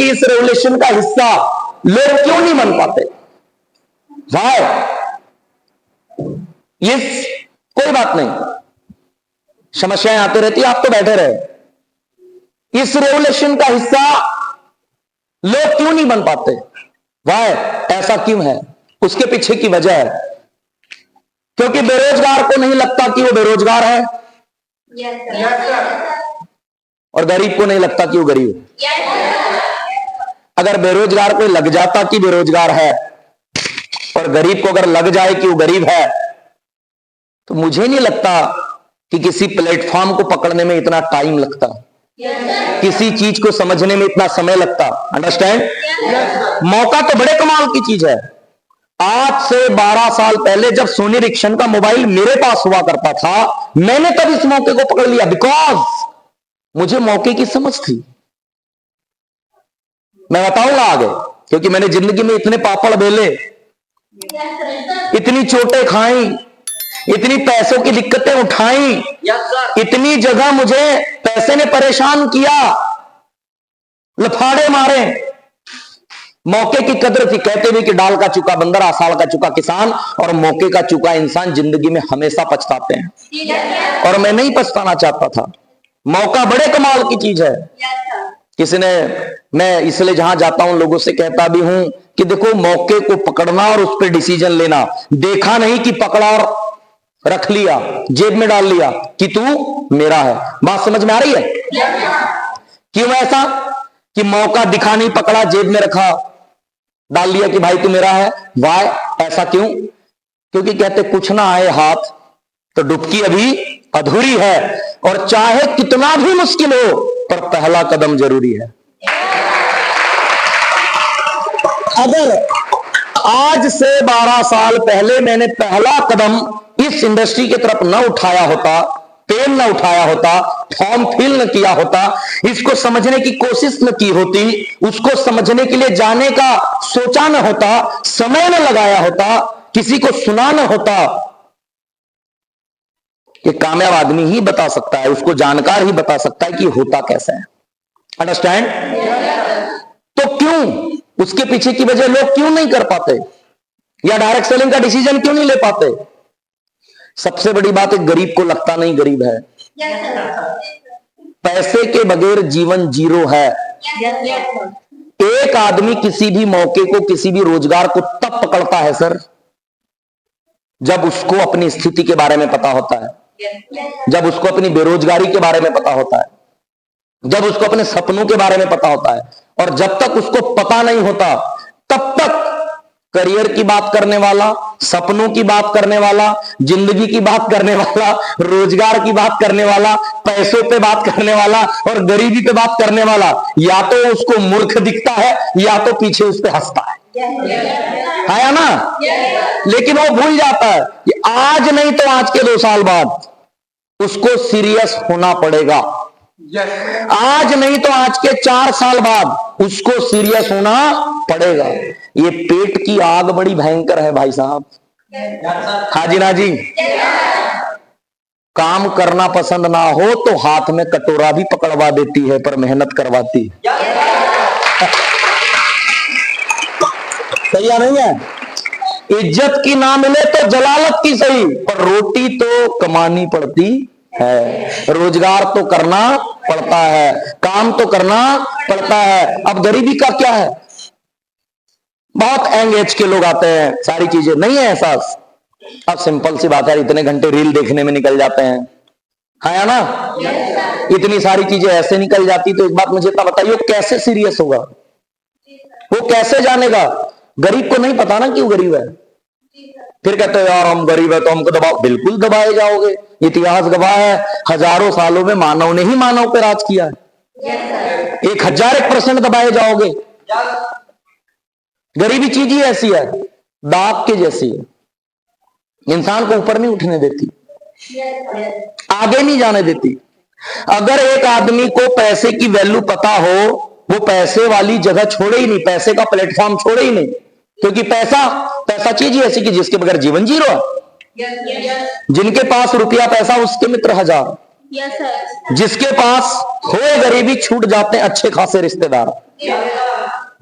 कि इस रेवोल्यूशन का हिस्सा लोग क्यों नहीं बन पाते? वाय? ये कोई बात नहीं, समस्याएं आती रहती, आप तो बैठे रहे। इस रेवोल्यूशन का हिस्सा लोग क्यों नहीं बन पाते? वाय? ऐसा क्यों है? उसके पीछे की वजह है क्योंकि बेरोजगार को नहीं लगता कि वो बेरोजगार है, और गरीब को नहीं लगता कि वो गरीब है। अगर बेरोजगार को लग जाता कि बेरोजगार है और गरीब को अगर लग जाए कि वो गरीब है, तो मुझे नहीं लगता कि किसी प्लेटफॉर्म को पकड़ने में इतना टाइम लगता, किसी चीज को समझने में इतना समय लगता। अंडरस्टैंड? मौका तो बड़े कमाल की चीज है। आज से 12 साल पहले जब सोनी रिक्शन का मोबाइल मेरे पास हुआ करता था, मैंने तब इस मौके को पकड़ लिया, बिकॉज मुझे मौके की समझ थी। मैं बताऊंगा आगे, क्योंकि मैंने जिंदगी में इतने पापड़ बेले, इतनी चोटें खाई, इतनी पैसों की दिक्कतें उठाई, इतनी जगह मुझे पैसे ने परेशान किया, लफाड़े मारे, मौके की कदर थी। कहते भी कि डाल का चुका बंदर, आसाल का चुका किसान, और मौके का चुका इंसान जिंदगी में हमेशा पछताते हैं, और मैं नहीं पछताना चाहता था। मौका बड़े कमाल की चीज है। किसी ने, मैं इसलिए जहां जाता हूं लोगों से कहता भी हूं कि देखो, मौके को पकड़ना और उस पर डिसीजन लेना, देखा नहीं कि पकड़ा और रख लिया, जेब में डाल लिया कि तू मेरा है। बात समझ में आ रही है? क्यों ऐसा कि मौका दिखा नहीं, पकड़ा, जेब में रखा, डाल लिया कि भाई तू मेरा है? वाय? ऐसा क्यों? क्योंकि कहते कुछ ना आए हाथ तो डुबकी अभी अधूरी है, और चाहे कितना भी मुश्किल हो पर पहला कदम जरूरी है। अगर आज से 12 साल पहले मैंने पहला कदम इस इंडस्ट्री की तरफ न उठाया होता, पेन न उठाया होता, फॉर्म फिल न किया होता, इसको समझने की कोशिश न की होती, उसको समझने के लिए जाने का सोचा न होता, समय न लगाया होता, किसी को सुना न होता, ये कामयाब आदमी ही बता सकता है, उसको जानकार ही बता सकता है कि होता कैसा है। अंडरस्टैंड? तो क्यों, उसके पीछे की वजह लोग क्यों नहीं कर पाते, या डायरेक्ट सेलिंग का डिसीजन क्यों नहीं ले पाते? सबसे बड़ी बात है, गरीब को लगता नहीं गरीब है। पैसे के बगैर जीवन जीरो है। एक आदमी किसी भी मौके को, किसी भी रोजगार को तब पकड़ता है सर, जब उसको अपनी स्थिति के बारे में पता होता है, जब उसको अपनी बेरोजगारी के बारे में पता होता है, जब उसको अपने सपनों के बारे में पता होता है। और जब तक उसको पता नहीं होता, तब तक करियर की बात करने वाला, सपनों की बात करने वाला, जिंदगी की बात करने वाला, रोजगार की बात करने वाला, पैसों पे बात करने वाला और गरीबी पे बात करने वाला, या तो उसको मूर्ख दिखता है या तो पीछे उस पे हंसता है ना? लेकिन वो भूल जाता है कि आज नहीं तो आज के 2 साल बाद उसको सीरियस होना पड़ेगा। आज नहीं तो आज के 4 साल बाद उसको सीरियस होना पड़ेगा। ये पेट की आग बड़ी भयंकर है भाई साहब। हाजी ना जी, काम करना पसंद ना हो तो हाथ में कटोरा भी पकड़वा देती है, पर मेहनत करवाती। सही है नहीं है? इज्जत की ना मिले तो जलालत की सही, पर रोटी तो कमानी पड़ती है, रोजगार तो करना पड़ता है, काम तो करना पड़ता है। अब गरीबी का क्या है? बहुत यंग एज के लोग आते हैं, सारी चीजें नहीं है एहसास। अब सिंपल सी बात है, इतने घंटे रील देखने में निकल जाते हैं, है ना? इतनी सारी चीजें ऐसे निकल जाती। तो एक बात मुझे बताइए, कैसे सीरियस होगा वो? कैसे जानेगा? गरीब को नहीं पता ना क्यों गरीब है। फिर कहते हैं यार हम गरीब है तो हमको दबाओ। बिल्कुल दबाए जाओगे। इतिहास गवाह है, हजारों सालों में मानव ने ही मानव पे राज किया है। 1001% दबाए जाओगे। गरीबी चीज ही ऐसी है, दाग के जैसी है, इंसान को ऊपर नहीं उठने देती, आगे नहीं जाने देती। अगर एक आदमी को पैसे की वैल्यू पता हो, वो पैसे वाली जगह छोड़े ही नहीं, पैसे का प्लेटफॉर्म छोड़े ही नहीं। क्योंकि पैसा चीज ही ऐसी कि जिसके बगैर जीवन जीरो है। जिनके पास रुपया पैसा उसके मित्र हजार, जिसके पास हो गरीबी छूट जाते हैं अच्छे खासे रिश्तेदार।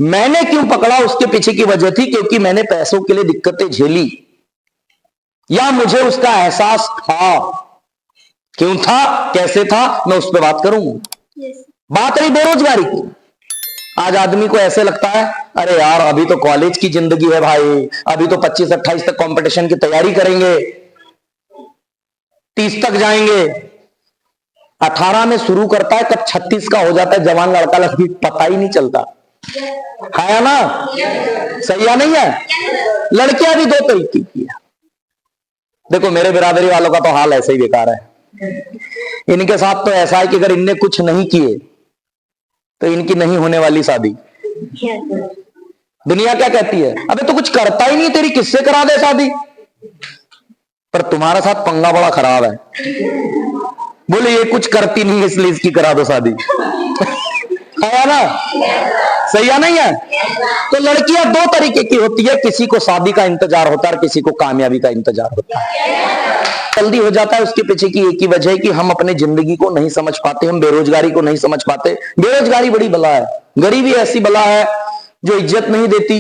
मैंने क्यों पकड़ा उसके पीछे की वजह थी क्योंकि मैंने पैसों के लिए दिक्कतें झेली, या मुझे उसका एहसास था। क्यों था, कैसे था, मैं उस पर बात करूंगा। बात रही बेरोजगारी की। आज आदमी को ऐसे लगता है, अरे यार अभी तो कॉलेज की जिंदगी है भाई, अभी तो 25-28 तक कंपटीशन की तैयारी करेंगे, 30 तक जाएंगे। 18 में शुरू करता है, कब 36 का हो जाता है जवान लड़का लड़की पता ही नहीं चलता है ना। सही है नहीं है। लड़कियां भी 2 तरीके की है। देखो मेरे बिरादरी वालों का तो हाल ऐसे ही बेकार है। इनके साथ तो ऐसा है कि अगर इनने कुछ नहीं किए तो इनकी नहीं होने वाली शादी। दुनिया क्या कहती है, अबे तो कुछ करता ही नहीं, तेरी किससे करा दे शादी। पर तुम्हारा साथ पंगा बड़ा खराब है। बोले ये कुछ करती नहीं इसलिए इसकी करा दो शादी। है ना, सही है नहीं है। तो लड़कियां 2 तरीके की होती है, किसी को शादी का इंतजार होता है और किसी को कामयाबी का इंतजार होता है। जल्दी हो जाता है, उसके पीछे की एक ही वजह है कि हम अपने जिंदगी को नहीं समझ पाते, हम बेरोजगारी को नहीं समझ पाते। बेरोजगारी बड़ी बला है, गरीबी ऐसी बला है जो इज्जत नहीं देती,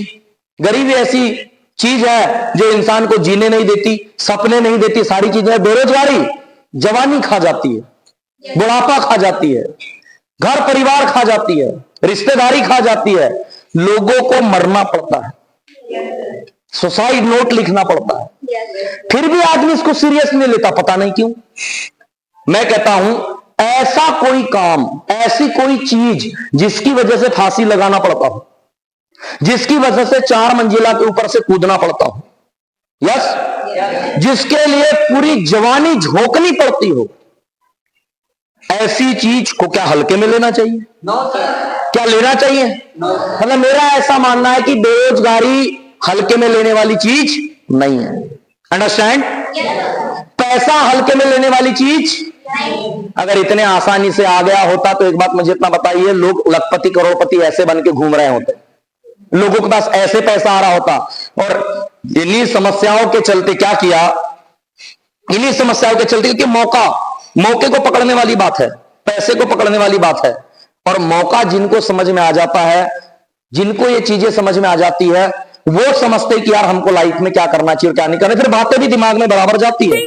गरीबी ऐसी चीज है जो इंसान को जीने नहीं देती, सपने नहीं देती, सारी चीजें। बेरोजगारी जवानी खा जाती है, बुढ़ापा खा जाती है, घर परिवार खा जाती है, रिश्तेदारी खा जाती है, लोगों को मरना पड़ता है, सुसाइड नोट लिखना पड़ता है, फिर भी आदमी इसको सीरियस नहीं लेता, पता नहीं क्यों। मैं कहता हूं ऐसा कोई काम, ऐसी कोई चीज जिसकी वजह से फांसी लगाना पड़ता हो, जिसकी वजह से 4 मंजिला के ऊपर से कूदना पड़ता हो, यस, जिसके लिए पूरी जवानी झोंकनी पड़ती हो, ऐसी चीज को क्या हल्के में लेना चाहिए? क्या लेना चाहिए? मतलब मेरा ऐसा मानना है कि बेरोजगारी हल्के में लेने वाली चीज नहीं है। अंडरस्टैंड? पैसा हल्के में लेने वाली चीज अगर इतने आसानी से आ गया होता तो एक बात मुझे इतना बताइए, लोग लखपति करोड़पति ऐसे बन के घूम रहे होते, लोगों के पास ऐसे पैसा आ रहा होता। और इन्हीं समस्याओं के चलते क्या किया, इन्हीं समस्याओं के चलते, क्योंकि मौके को पकड़ने वाली बात है, पैसे को पकड़ने वाली बात है। और मौका जिनको समझ में आ जाता है, जिनको ये चीजें समझ में आ जाती है, वो समझते कि यार हमको लाइफ में क्या करना चाहिए और क्या नहीं करना, फिर बातें भी दिमाग में बराबर जाती है।